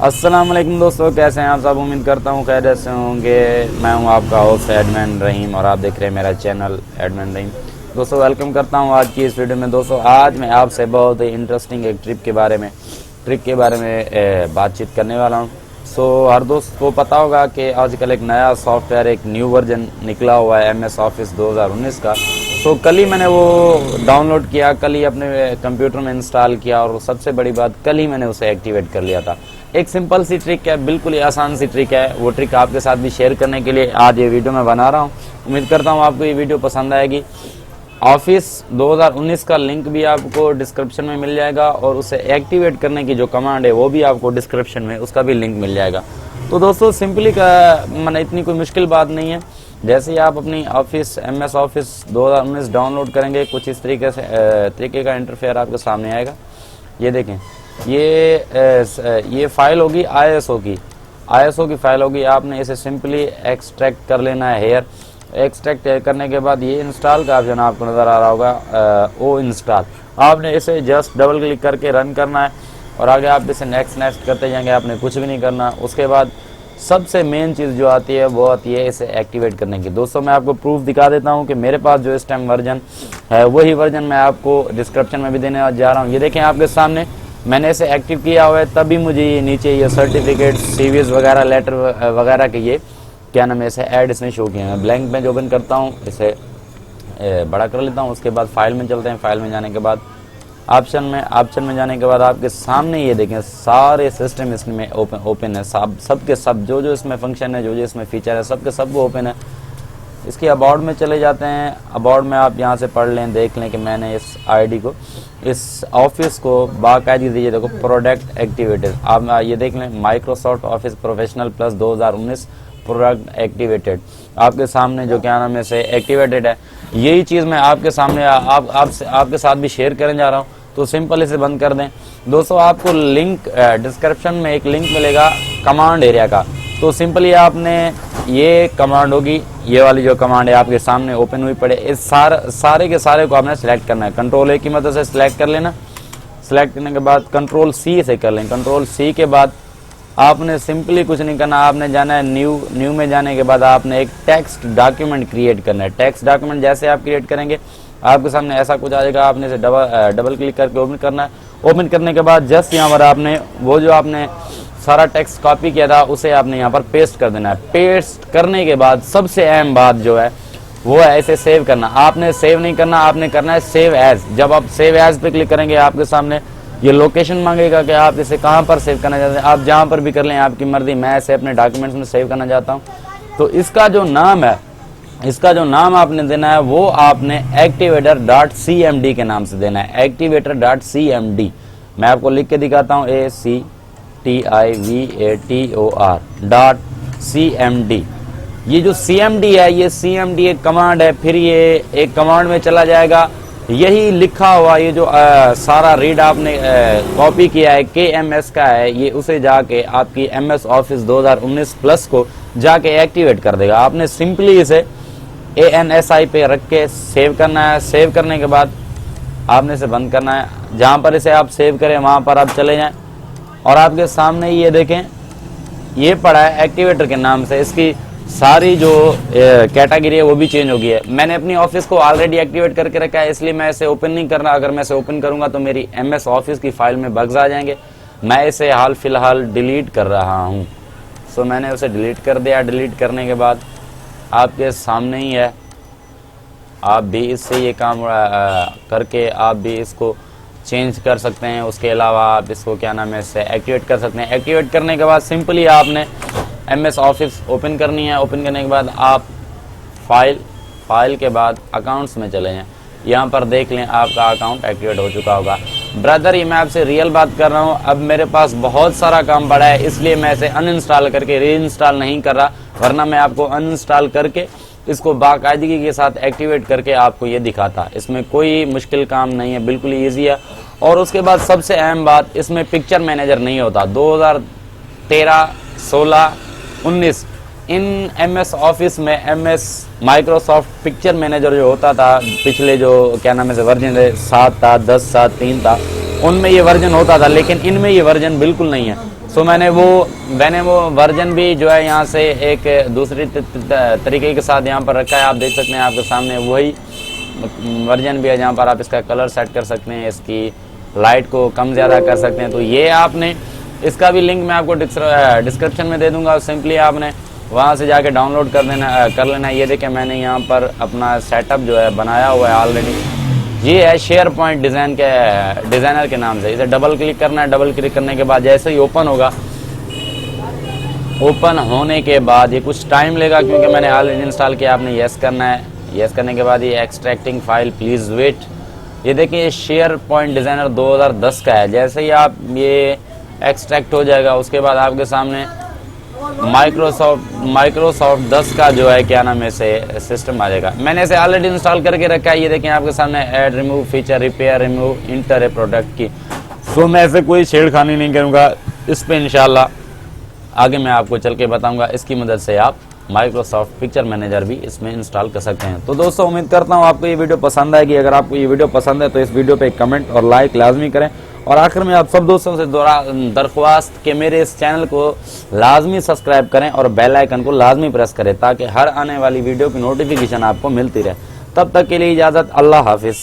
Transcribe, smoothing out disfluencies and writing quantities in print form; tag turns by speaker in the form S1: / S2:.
S1: अस्सलाम वालेकुम दोस्तों, कैसे हैं आप सब। उम्मीद करता हूँ खैरियत से होंगे। मैं हूँ आपका होस्ट एडमिन रहीम और आप देख रहे हैं मेरा चैनल एडमिन रहीम। दोस्तों वेलकम करता हूँ आज की इस वीडियो में। दोस्तों आज मैं आपसे बहुत ही इंटरेस्टिंग एक ट्रिक के बारे में बातचीत करने वाला हूँ। हर दोस्त को पता होगा कि आजकल एक नया सॉफ्टवेयर, एक न्यू वर्जन निकला हुआ है MS ऑफिस 2019 का। कल ही मैंने वो डाउनलोड किया, कल ही अपने कंप्यूटर में इंस्टॉल किया और सबसे बड़ी बात कल ही मैंने उसे एक्टिवेट कर लिया था। एक सिंपल सी ट्रिक है, बिल्कुल ही आसान सी ट्रिक है। वो ट्रिक आपके साथ भी शेयर करने के लिए आज ये वीडियो मैं बना रहा हूँ। उम्मीद करता हूँ आपको ये वीडियो पसंद आएगी। ऑफिस 2019 का लिंक भी आपको डिस्क्रिप्शन में मिल जाएगा और उसे एक्टिवेट करने की जो कमांड है वो भी आपको डिस्क्रिप्शन में उसका भी लिंक मिल जाएगा। तो दोस्तों सिंपली मैंने इतनी कोई मुश्किल बात नहीं है। जैसे ही आप अपनी ऑफिस MS ऑफिस 2019 डाउनलोड करेंगे, कुछ इस तरीके का इंटरफेयर आपके सामने आएगा। ये देखें, ये फाइल होगी ISO की फाइल होगी। आपने इसे सिंपली एक्सट्रैक्ट कर लेना है हेयर। एक्सट्रैक्ट करने के बाद ये इंस्टॉल का ऑप्शन आपको नज़र आ रहा होगा, ओ इंस्टॉल। आपने इसे जस्ट डबल क्लिक करके रन करना है और आगे आप इसे नेक्स्ट करते जाएंगे। आपने कुछ भी नहीं करना। उसके बाद सबसे मेन चीज़ जो आती है वो आती है इसे एक्टिवेट करने की। दोस्तों मैं आपको प्रूफ दिखा देता हूँ कि मेरे पास जो इस टाइम वर्जन है वही वर्जन मैं आपको डिस्क्रिप्शन में भी देने जा रहा हूँ। ये देखें आपके सामने, मैंने इसे एक्टिव किया हुआ है, तभी मुझे ये नीचे ये सर्टिफिकेट CVs वगैरह लेटर वगैरह के ये क्या नाम है इसे ऐड इसने शो किया है। ब्लैंक में जो ओपन करता हूँ इसे बड़ा कर लेता हूँ। उसके बाद फाइल में चलते हैं। फाइल में जाने के बाद ऑप्शन में जाने के बाद आपके सामने ये देखें सारे सिस्टम इसमें ओपन है। सबके सब जो इसमें फंक्शन है, जो इसमें फीचर है, सबके सब वो ओपन है। इसके अबाउट में चले जाते हैं। अबाउट में आप यहाँ से पढ़ लें, देख लें कि मैंने इस आईडी को, इस ऑफिस को बाकायदगी दीजिए। देखो प्रोडक्ट एक्टिवेटेड, आप ये देख लें Microsoft office professional plus 2019 product activated. आपके सामने जो क्या नाम है से एक्टिवेटेड है। यही चीज़ मैं आपके सामने आपके साथ भी शेयर करने जा रहा हूँ। तो सिंपल इसे बंद कर दें। दोस्तों आपको लिंक डिस्क्रिप्शन में एक लिंक मिलेगा कमांड एरिया का। तो सिंपली आपने ये कमांड होगी, ये वाली जो कमांड है आपके सामने ओपन हुई पड़े, इस सारे के सारे को आपने सेलेक्ट करना है। कंट्रोल A की मदद से सिलेक्ट कर लेना। सेलेक्ट करने के बाद कंट्रोल C से कर लें। कंट्रोल C के बाद आपने सिंपली कुछ नहीं करना, आपने जाना है न्यू में। जाने के बाद आपने एक टेक्स्ट डॉक्यूमेंट क्रिएट करना है। टेक्स्ट डॉक्यूमेंट जैसे आप क्रिएट करेंगे आपके सामने ऐसा कुछ आ जाएगा। आपने इसे डबल क्लिक करके ओपन करना है। ओपन करने के बाद जस्ट यहाँ पर आपने वो जो आपने सारा टेक्स्ट कॉपी किया था उसे आपने यहाँ पर पेस्ट कर देना है। पेस्ट करने के बाद सबसे अहम बात जो है वो है इसे सेव करना। आपने सेव नहीं करना, आपने करना है सेव एज। जब आप सेव एज पे क्लिक करेंगे आपके सामने ये लोकेशन मांगेगा कि आप इसे कहाँ पर सेव करना चाहते हैं। आप जहाँ पर भी कर लें, आपकी मर्जी। मैं इसे अपने डॉक्यूमेंट्स में सेव करना चाहता हूँ। तो इसका जो नाम आपने देना है वो आपने activator.cmd के नाम से देना है। activator.cmd मैं आपको लिख के दिखाता हूँ, activator.cmd। ये जो CMD है, ये CMD एक कमांड है। फिर ये एक कमांड में चला जाएगा। यही लिखा हुआ ये जो सारा रीड आपने कॉपी किया है KMS का है, ये उसे जाके आपकी MS ऑफिस 2019 प्लस को जाके एक्टिवेट कर देगा। आपने सिंपली इसे ANSI पे रख के सेव करना है। सेव करने के बाद आपने इसे बंद करना है। जहाँ पर इसे आप सेव करें वहाँ पर आप चले जाएं और आपके सामने ये देखें ये पड़ा है एक्टिवेटर के नाम से। इसकी सारी जो कैटेगरी है वो भी चेंज हो गई है। मैंने अपनी ऑफिस को ऑलरेडी एक्टिवेट करके रखा है, इसलिए मैं इसे ओपन नहीं कर रहा। अगर मैं इसे ओपन करूंगा तो मेरी MS ऑफिस की फाइल में बग्स आ जाएंगे। मैं इसे हाल फिलहाल डिलीट कर रहा हूं। मैंने उसे डिलीट कर दिया। डिलीट करने के बाद आपके सामने ही है। आप भी इससे ये काम करके आप भी इसको चेंज कर सकते हैं। उसके अलावा आप इसको क्या नाम है इससे एक्टिवेट कर सकते हैं। एक्टिवेट करने के बाद सिंपली आपने MS ऑफिस ओपन करनी है। ओपन करने के बाद आप फाइल के बाद अकाउंट्स में चले जाएं। यहाँ पर देख लें आपका अकाउंट एक्टिवेट हो चुका होगा। ब्रदर ये मैं आपसे रियल बात कर रहा हूँ। अब मेरे पास बहुत सारा काम पड़ा है, इसलिए मैं इसे अनइंस्टॉल करके रीइंस्टॉल नहीं कर रहा, वरना मैं आपको अनइंस्टॉल करके इसको बाकायदगी के साथ एक्टिवेट करके आपको ये दिखाता। इसमें कोई मुश्किल काम नहीं है, बिल्कुल ईजी है। और उसके बाद सबसे अहम बात, इसमें पिक्चर मैनेजर नहीं होता। 2013, 16, 19 इन MS ऑफिस में MS माइक्रोसॉफ्ट पिक्चर मैनेजर जो होता था, पिछले जो क्या नाम है वर्जन 7 था, 10 था, 3 था, उनमें ये वर्जन होता था। लेकिन इनमें ये वर्जन बिल्कुल नहीं है। सो मैंने वो वर्जन भी जो है यहाँ से एक दूसरी तरीके के साथ यहाँ पर रखा है। आप देख सकते हैं आपके सामने वही वर्जन भी है जहाँ पर आप इसका कलर सेट कर सकते हैं, इसकी लाइट को कम ज़्यादा कर सकते हैं। तो ये आपने इसका भी लिंक मैं आपको डिस्क्रिप्शन में दे दूंगा। सिंपली आपने वहाँ से जाके डाउनलोड कर लेना। ये देखें मैंने यहाँ पर अपना सेटअप जो है बनाया हुआ है ऑलरेडी। ये है शेयर पॉइंट डिज़ाइनर के नाम से। इसे डबल क्लिक करना है। डबल क्लिक करने के बाद जैसे ही ओपन होगा, ओपन होने के बाद ये कुछ टाइम लेगा क्योंकि मैंने ऑलरेडी इंस्टॉल किया। आपने यस करना है। यस करने के बाद ये एक्सट्रैक्टिंग फाइल प्लीज़ वेट। ये देखिए शेयर पॉइंट डिज़ाइनर 2010 का है। जैसे ही आप ये एक्सट्रैक्ट हो जाएगा उसके बाद आपके सामने माइक्रोसॉफ्ट 10 का जो है क्या नाम है इसे सिस्टम आ जाएगा। मैंने इसे ऑलरेडी इंस्टॉल करके रखा है। ये देखें आपके सामने add, remove feature, repair, remove enter a product की। सो मैं ऐसे कोई छेड़खानी नहीं करूँगा इस पर। इंशाल्लाह आगे मैं आपको चल के बताऊँगा। इसकी मदद से आप माइक्रोसॉफ्ट पिक्चर मैनेजर भी इसमें इंस्टॉल कर सकते हैं। तो दोस्तों उम्मीद करता हूँ आपको ये वीडियो पसंद आएगी। अगर आपको ये वीडियो पसंद है तो इस वीडियो पे कमेंट और लाइक लाजमी करें। और आखिर में आप सब दोस्तों से दरख्वास्त कि मेरे इस चैनल को लाजमी सब्सक्राइब करें और बेल आइकन को लाजमी प्रेस करें ताकि हर आने वाली वीडियो की नोटिफिकेशन आपको मिलती रहे। तब तक के लिए इजाज़त। अल्लाह हाफिज़।